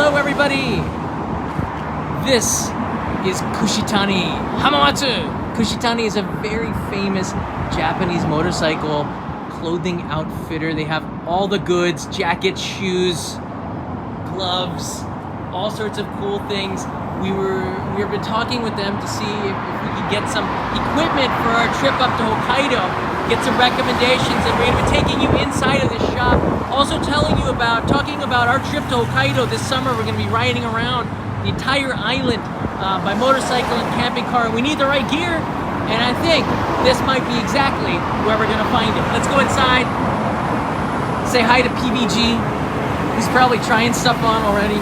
Hello everybody! This is Kushitani Hamamatsu! Kushitani is a very famous Japanese motorcycle clothing outfitter. They have all the goods, jackets, shoes, gloves, all sorts of cool things. We've been talking with them to see if we could get some equipment for our trip up to Hokkaido, get some recommendations, and we're going to be taking you inside of this shop. Also talking about our trip to Hokkaido this summer. We're going to be riding around the entire island by motorcycle and camping car. We need the right gear, and I think this might be exactly where we're going to find it. Let's go inside, say hi to PBG. He's probably trying stuff on already.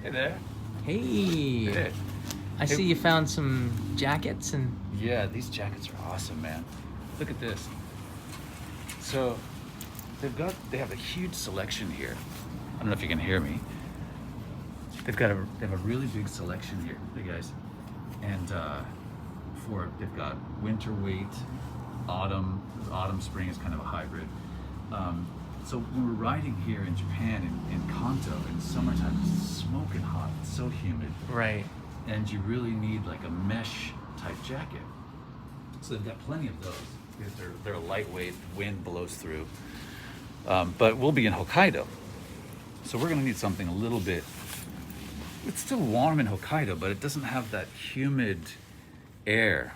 Hey there. Hey. I see you found some jackets and... Yeah, these jackets are awesome, man. Look at this. So, they have a huge selection here. I don't know if you can hear me. They have a really big selection here, hey guys. And they've got winter weight, autumn spring is kind of a hybrid. So when we're riding here in Japan, in Kanto, in the summertime, it's smoking hot, it's so humid. Right. And you really need like a mesh type jacket. So they've got plenty of those because they're lightweight, wind blows through. But we'll be in Hokkaido. So we're gonna need something a little bit, it's still warm in Hokkaido, but it doesn't have that humid air.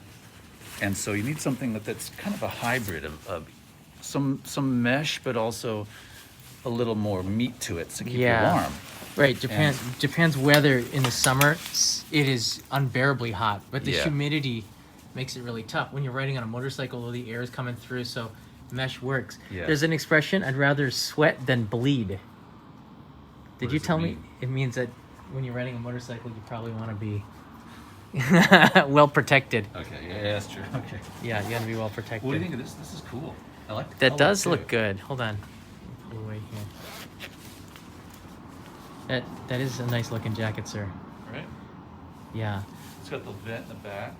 And so you need something that's kind of a hybrid of some mesh, but also a little more meat to it to keep you warm. Right, Japan's weather in the summer, it is unbearably hot, but the humidity makes it really tough. When you're riding on a motorcycle, the air is coming through, so mesh works. Yeah. There's an expression, I'd rather sweat than bleed. Did you tell me? It means that when you're riding a motorcycle, you probably want to be well protected. Okay, yeah, that's true. Okay. Yeah, you got to be well protected. What do you think of this? This is cool. I like the that. Color Does too. Look good. Hold on. Pull away here. That is a nice looking jacket, sir. Right? Yeah. It's got the vent in the back.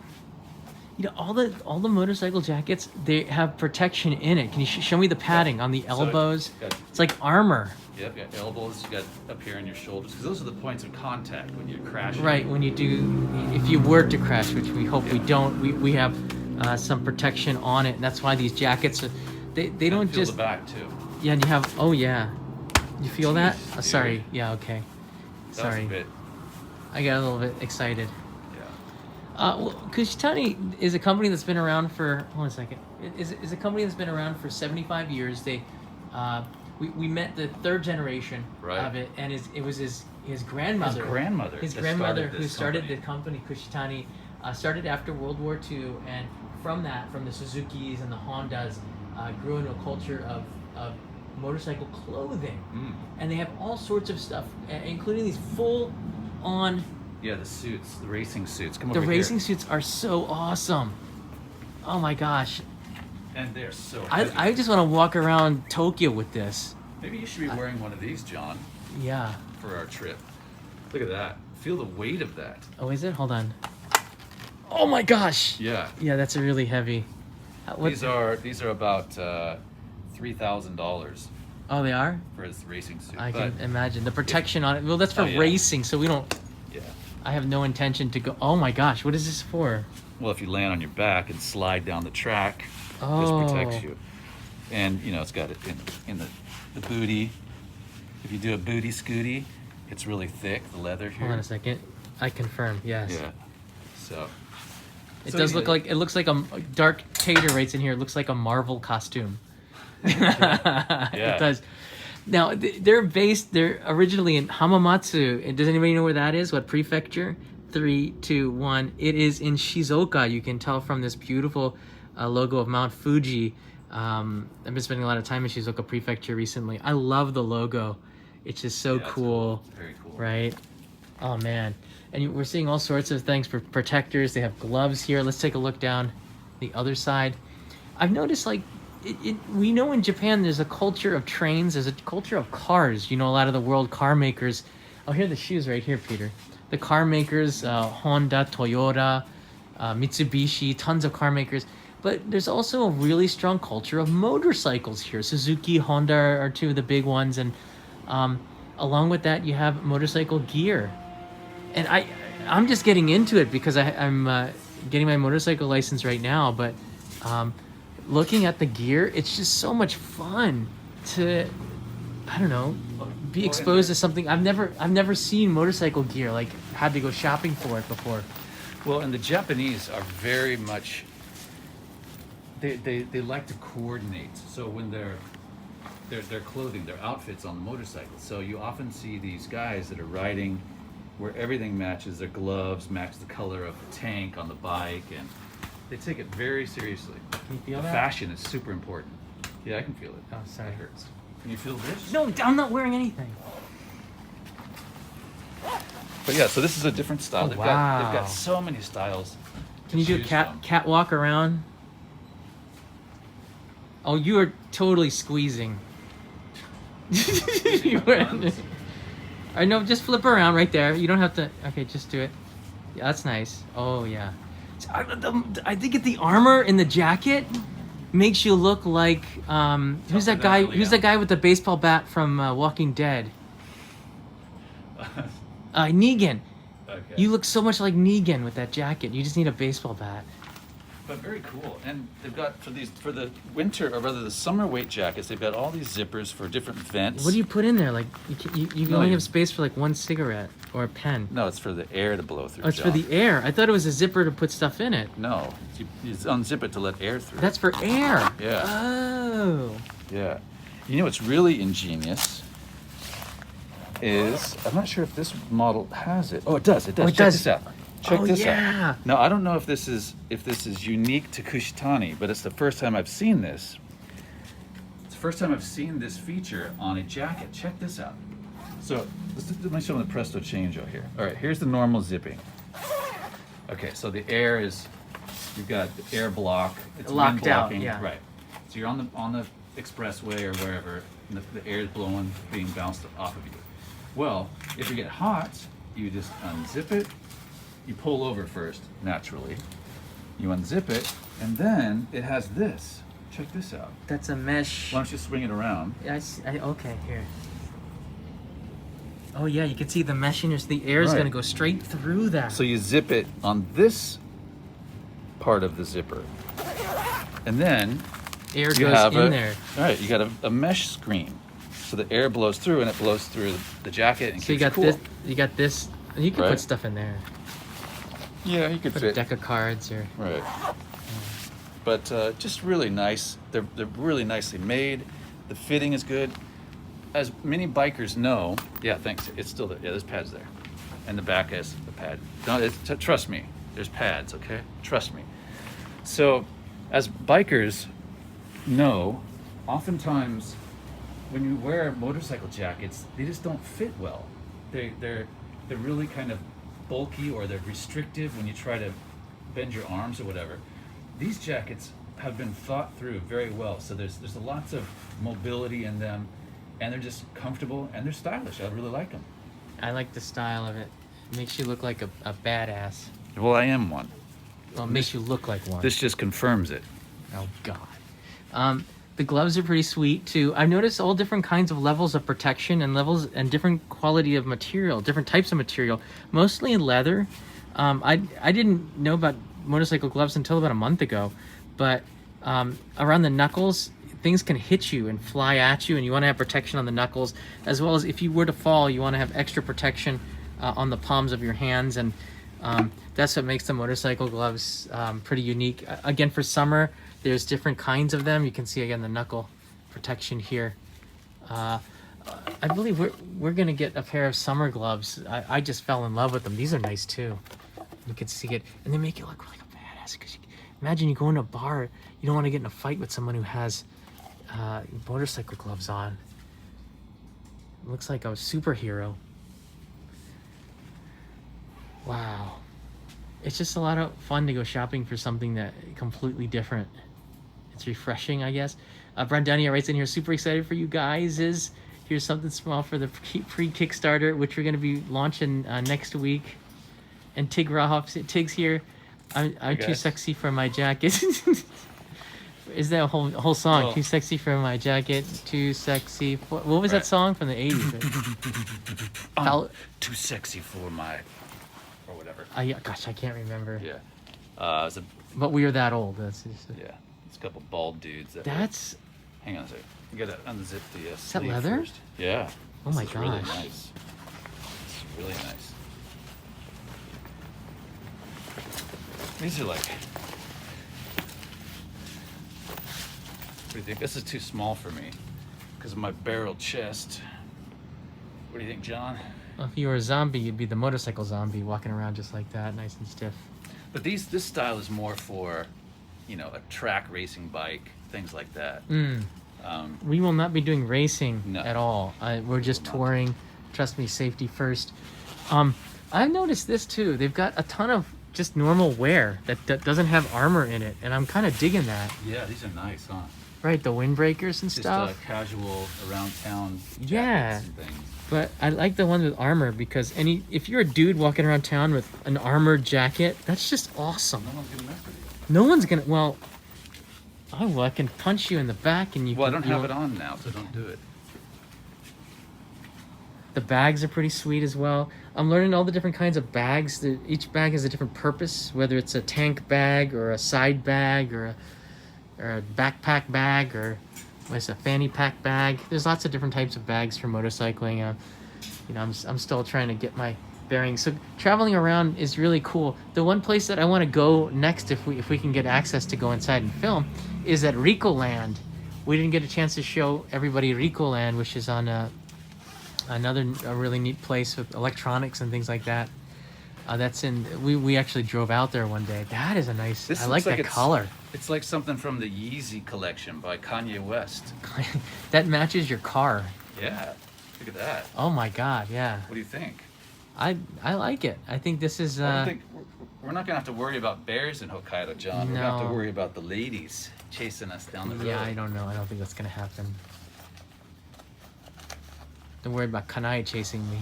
You know, all the motorcycle jackets, they have protection in it. Can you show me the padding on the elbows? It's like armor. Yep, you got elbows, you got up here on your shoulders, because those are the points of contact when you crash. Right, when you do, if you were to crash, which we hope we don't, we have some protection on it, and that's why these jackets, they don't feel just... the back too. Yeah, and you have, oh yeah. You feel that? Jeez, Oh, sorry, yeah, okay. Sorry. I got a little bit excited. Well, Kushitani is a company that's been around for, hold on a second, is a company that's been around for 75 years. They, we met the third generation of it, and it was his grandmother. His grandmother who started the company, Kushitani, started after World War II, and from the Suzukis and the Hondas, grew into a culture of motorcycle clothing. And they have all sorts of stuff, including these full-on... Yeah, the suits, the racing suits. Come over here. The racing here. suits are so awesome. Oh my gosh. And they're so heavy. I just want to walk around Tokyo with this. Maybe you should be wearing one of these, John. Yeah. For our trip. Look at that. Feel the weight of that. Oh, is it? Hold on. Oh my gosh. Yeah. Yeah, that's a really heavy. These are about $3,000. Oh, they are? For his racing suit. I can imagine. The protection on it. Well, that's for racing, so we don't... Yeah. I have no intention to go... Oh my gosh, what is this for? Well, if you land on your back and slide down the track, this protects you. And, you know, it's got it in the booty. If you do a booty scooty, it's really thick, the leather here. Hold on a second. I confirm, yes. Yeah. So... It does look like... It looks like a... Dark Tater writes in here. It looks like a Marvel costume. Yeah. It does. Now, they're originally in Hamamatsu. And does anybody know where that is? What prefecture? 3, 2, 1. It is in Shizuoka. You can tell from this beautiful logo of Mount Fuji. I've been spending a lot of time in Shizuoka Prefecture recently. I love the logo. It's just so cool. It's very cool. Right? Oh, man. And we're seeing all sorts of things for protectors. They have gloves here. Let's take a look down the other side. I've noticed, like, we know in Japan there's a culture of trains, there's a culture of cars. You know, a lot of the world car makers. Oh, here are the shoes right here, Peter. The car makers, Honda, Toyota, Mitsubishi, tons of car makers. But there's also a really strong culture of motorcycles here. Suzuki, Honda are two of the big ones, and along with that, you have motorcycle gear. And I'm just getting into it because I'm getting my motorcycle license right now. But looking at the gear, it's just so much fun to, I don't know, be exposed to something I've never seen motorcycle gear, like had to go shopping for it before. Well, and the Japanese are very much. They like to coordinate. So when their clothing, their outfits on the motorcycle. So you often see these guys that are riding where everything matches. Their gloves match the color of the tank on the bike, and they take it very seriously. Can you feel the that? fashion is super important. Yeah, I can feel it. Oh, sorry. It hurts. Can you feel this? No, I'm not wearing anything. But yeah, so this is a different style. Oh, They've wow. got so many styles. Can you do a choose from. catwalk around? Oh, you are totally squeezing. I know, just flip around right there. You don't have to. Okay, just do it. Yeah, that's nice. Oh yeah. I think the armor in the jacket makes you look like who's that guy? Who's that guy with the baseball bat from Walking Dead? Negan. Okay. You look so much like Negan with that jacket. You just need a baseball bat. But very cool. And they've got for the winter, or rather the summer weight jackets, they've got all these zippers for different vents. What do you put in there? Like you No, only you- have space for like one cigarette or a pen. No, it's for the air to blow through. Oh, it's for John. the air. I thought it was a zipper to put stuff in it. No, you unzip it to let air through. That's for air. Yeah. Oh. Yeah. You know what's really ingenious is, I'm not sure if this model has it. Oh, it does. It does. Oh, it Check does. this out. Check Oh, this yeah. out. Now, I don't know if this is unique to Kushitani, but it's the first time I've seen this. It's the first time I've seen this feature on a jacket. Check this out. So let me show them the Presto Changeo here. All right, here's the normal zipping. Okay, so the air is, you've got the air block. It's Locked wind out, blocking. yeah. Right. So you're on the expressway or wherever, and the air is blowing, being bounced off of you. Well, if you get hot, you just unzip it. You pull over first, naturally. You unzip it, and then it has this. Check this out. That's a mesh. Why don't you swing it around? Okay, here. Oh yeah, you can see the meshiness. The air is Right. gonna go straight through that. So you zip it on this part of the zipper, and then air you goes have in there. All right, you got a mesh screen, so the air blows through, and it blows through the jacket and So you keeps got it cool. this. You got this. You can Right. put stuff in there. Yeah, you could Put a fit. deck of cards or. Right. But just really nice. They're really nicely made. The fitting is good. As many bikers know, yeah, thanks. It's still there. Yeah, there's pads there, and the back has the pad. No, trust me. There's pads. Okay, trust me. So, as bikers know, oftentimes when you wear motorcycle jackets, they just don't fit well. They're really kind of bulky, or they're restrictive when you try to bend your arms or whatever. These jackets have been thought through very well, so there's lots of mobility in them, and they're just comfortable and they're stylish. I really like them. I like the style of it. It makes you look like a badass. Well, I am one. Well, it makes you look like one. This just confirms it. Oh God. The gloves are pretty sweet too. I've noticed all different kinds of levels of protection and levels and different quality of material, different types of material, mostly in leather. I didn't know about motorcycle gloves until about a month ago, but around the knuckles, things can hit you and fly at you, and you want to have protection on the knuckles, as well as if you were to fall, you want to have extra protection on the palms of your hands, and that's what makes the motorcycle gloves pretty unique. Again, for summer, there's different kinds of them. You can see again the knuckle protection here. I believe we're gonna get a pair of summer gloves. I just fell in love with them. These are nice too. You can see it, and they make you look like a badass. Because imagine you go in a bar, you don't want to get in a fight with someone who has motorcycle gloves on. It looks like a superhero. Wow. It's just a lot of fun to go shopping for something that completely different. It's refreshing, I guess. Brandania writes in here, super excited for you guys. Here's something small for the pre-Kickstarter, which we're going to be launching next week. And Tigro, Tig's here. I'm too guys. sexy for my jacket. is that a whole song? Well- Too sexy for my jacket. Too sexy. What was that Right. song from the 80s? Right? Foul- Too sexy for my, or whatever. Gosh, I can't remember. Yeah. It's a, But we are that old. That's just, yeah. It's a couple bald dudes. That's. Hang on a second. You gotta unzip the that sleeve leather? first. Yeah. Oh This my is really gosh. nice. It's really nice. These are like. What do you think? This is too small for me because of my barrel chest. What do you think, John? Well, if you were a zombie, you'd be the motorcycle zombie, walking around just like that, nice and stiff. But this style is more for, you know, a track racing bike, things like that. We will not be doing racing No. at all. We're just will not. touring. Trust me, safety first. I've noticed this too. They've got a ton of just normal wear that doesn't have armor in it, and I'm kind of digging that. Yeah, these are nice, huh? Right, the windbreakers and Just stuff. casual around town jackets Yeah. and things. But I like the ones with armor because if you're a dude walking around town with an armored jacket, that's just awesome. No one's gonna mess with you. No one's gonna. Well, I can punch you in the back, and you. Well, I can, don't you have it won't- on now, so don't do it. The bags are pretty sweet as well. I'm learning all the different kinds of bags. Each bag has a different purpose, whether it's a tank bag or a side bag or a backpack bag or what's a fanny pack bag. There's lots of different types of bags for motorcycling. You know, I'm still trying to get my bearings. So traveling around is really cool. The one place that I want to go next, if we can get access to go inside and film, is at Ecoland. We didn't get a chance to show everybody Ecoland, which is on a really neat place with electronics and things like that. That's in. We actually drove out there one day. That is a nice. This I like looks like that it's- color. It's like something from the Yeezy collection by Kanye West. That matches your car. Yeah, look at that. Oh my God, yeah. What do you think? I like it. I think this is. I don't think we're not gonna have to worry about bears in Hokkaido, John. We're gonna have to No. worry about the ladies chasing us down the road. Yeah, I don't know. I don't think that's gonna happen. Don't worry about Kanai chasing me.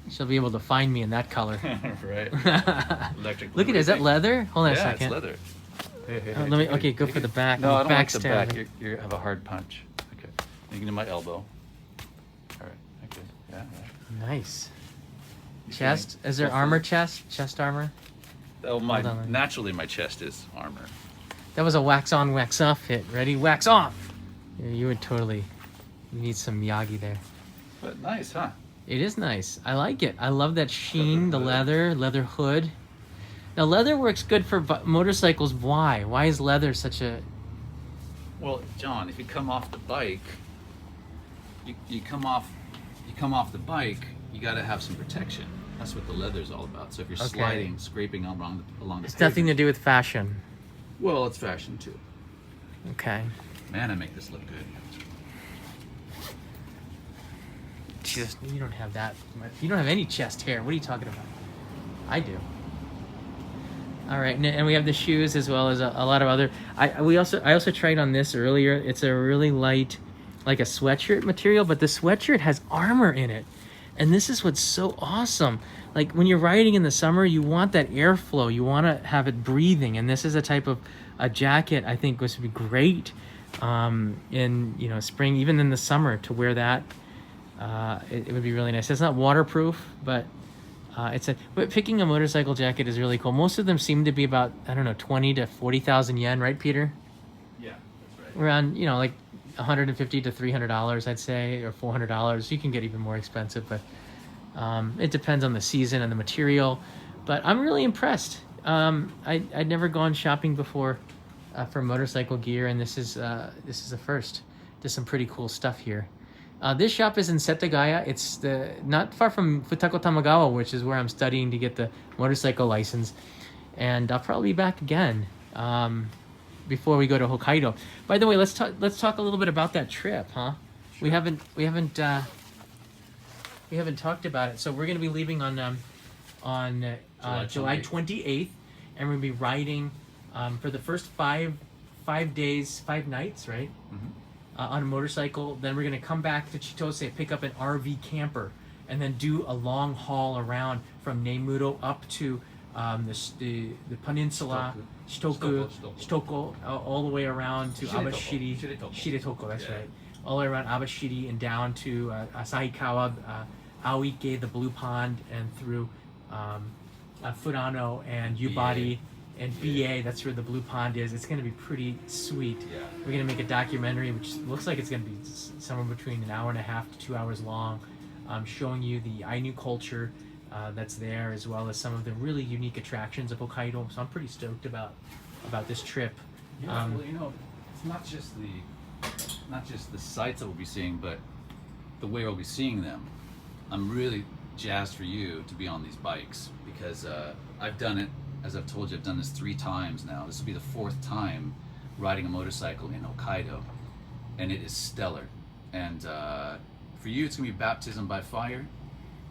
She'll be able to find me in that color. Right. Electric. Look at it. Is that leather? Hold on a Yeah, second. it's leather. Hey, Let me. Okay, go for the back. No, I don't like the Backstab. back. You have a hard punch. Okay. You can do my elbow. All right. Okay. Yeah. Yeah. Nice. You Chest. feeling- Is there go armor? for it. Chest armor. Oh, my. Hold on. Naturally, my chest is armor. That was a wax on, wax off hit. Ready? Wax off. Yeah, you would totally. You need some Miyagi there. But nice, huh? It is nice. I like it. I love that sheen, the Leather leather hood. Now, leather works good for motorcycles. Why? Why is leather such a... Well, John, if you come off the bike, you come off the bike, you got to have some protection. That's what the leather's all about. So if you're Okay. sliding, scraping along the It's nothing to do with fashion. Well, it's fashion too. Okay. Man, I make this look good. Just, you don't have that much. You don't have any chest hair. What are you talking about? I do. All right, and we have the shoes as well as a lot of other. I also tried on this earlier. It's a really light, like a sweatshirt material, but the sweatshirt has armor in it, and this is what's so awesome. Like when you're riding in the summer, you want that airflow. You want to have it breathing, and this is a type of a jacket I think would be great in spring, even in the summer, to wear that. It would be really nice. It's not waterproof, but but picking a motorcycle jacket is really cool. Most of them seem to be about 20 to 40,000 yen, right, Peter? Yeah, that's right. Around like $150 to $300, I'd say, or $400. You can get even more expensive, but it depends on the season and the material. But I'm really impressed. I'd never gone shopping before for motorcycle gear, and this is a first. There's some pretty cool stuff here. This shop is in Setagaya. It's not far from Futako Tamagawa, which is where I'm studying to get the motorcycle license. And I'll probably be back again before we go to Hokkaido. By the way, let's talk a little bit about that trip, huh? Sure. We haven't talked about it. So we're going to be leaving on July 28th, and we're going to be riding for the first five days, 5 nights, right? Mm-hmm. On a motorcycle. Then we're going to come back to Chitose, pick up an RV camper, and then do a long haul around from Nemuto up to the peninsula, Shitoko, all the way around to Shiretoko, that's right. All the way around Abashiri and down to Asahikawa, Aoike, the Blue Pond, and through Furano and Yubari and BA, that's where the Blue Pond is. It's going to be pretty sweet. Yeah. We're going to make a documentary, which looks like it's going to be somewhere between an hour and a half to 2 hours long, showing you the Ainu culture that's there, as well as some of the really unique attractions of Hokkaido. So I'm pretty stoked about this trip. Yeah, well, you know, it's not just the sights that we'll be seeing, but the way we'll be seeing them. I'm really jazzed for you to be on these bikes because I've done it, as I've told you, I've done this 3 times now. This will be the 4th time riding a motorcycle in Hokkaido, and it is stellar. And for you, it's gonna be baptism by fire.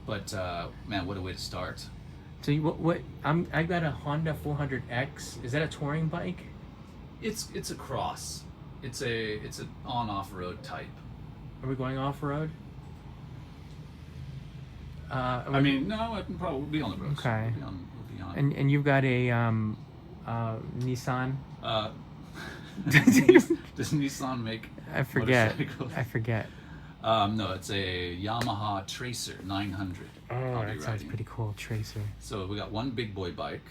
But man, what a way to start! So I got a Honda 400X. Is that a touring bike? It's a cross. It's an on-off-road type. Are we going off road? I mean, no, I can probably be on the road. Okay. We'll be on. And you've got a Nissan. Does Nissan make? I forget. motorcycles? I forget. No, it's a Yamaha Tracer 900. Oh, I'll be that sounds riding. pretty cool. Tracer. So we got one big boy bike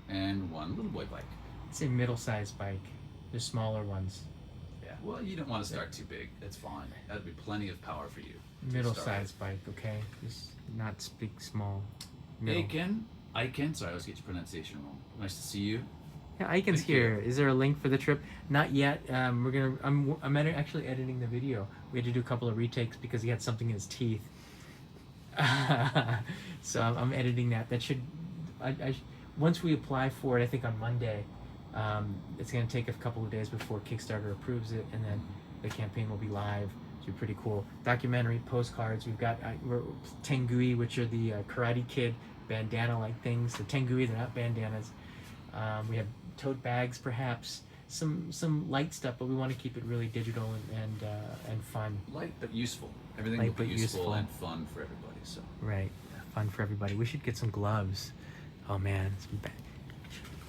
and one little boy bike. It's a middle-sized bike. There's smaller ones. Yeah. Well, you don't want to start too big. That's fine. That'd be plenty of power for you. to start. Middle-sized bike, okay? Just not big, small. Middle. Aiken. Sorry, I always get your pronunciation wrong. Nice to see you. Yeah, Aiken's Thank you. here. Is there a link for the trip? Not yet. I'm actually editing the video. We had to do a couple of retakes because he had something in his teeth. So I'm editing that. That should, once we apply for it, I think on Monday, it's going to take a couple of days before Kickstarter approves it, and then the campaign will be live. It's be pretty cool. Documentary, postcards. We've got Tengui, which are the Karate Kid bandana-like things. The Tengui, they're not bandanas. We have tote bags, perhaps some light stuff, but we want to keep it really digital and fun. Light but useful. Everything Light will be but useful useful. and fun for everybody. So Right, fun for everybody. We should get some gloves. Oh man, some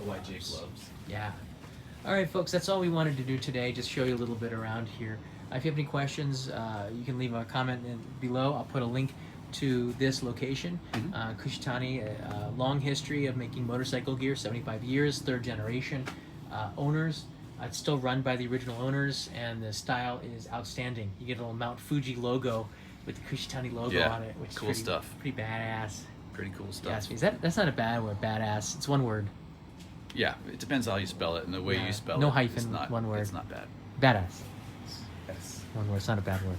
OYJ gloves. Yeah. All right, folks, that's all we wanted to do today. Just show you a little bit around here. If you have any questions, you can leave a comment below. I'll put a link to this location. Kushitani, a long history of making motorcycle gear, 75 years, 3rd generation owners. It's still run by the original owners, and the style is outstanding. You get a little Mount Fuji logo with the Kushitani logo on it, which cool is stuff. Pretty badass. Pretty cool stuff. Yeah, that's not a bad word, badass. It's one word. Yeah, it depends how you spell it, and the way you spell it. No hyphen, it's not, one word. It's not bad. Badass. Yes. One word. It's not a bad word.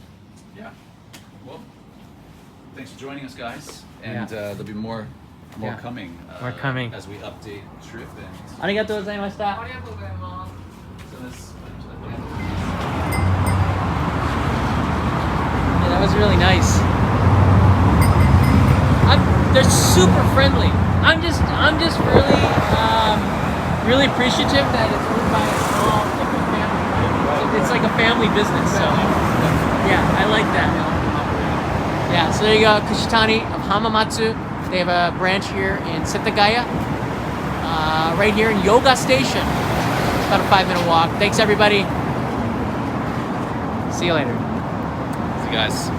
Yeah. Well, thanks for joining us, guys. And there'll be more coming. More coming. As we update the trip and. Arigatou gozaimashita. So this. Yeah, that was really nice. They're super friendly. I'm just really appreciative that it's owned by a small family. It's like a family business. So yeah, I like that. Yeah. So there you go, Kushitani of Hamamatsu. They have a branch here in Setagaya, right here in Yoga Station. It's about a 5-minute walk. Thanks everybody. See you later. See you guys.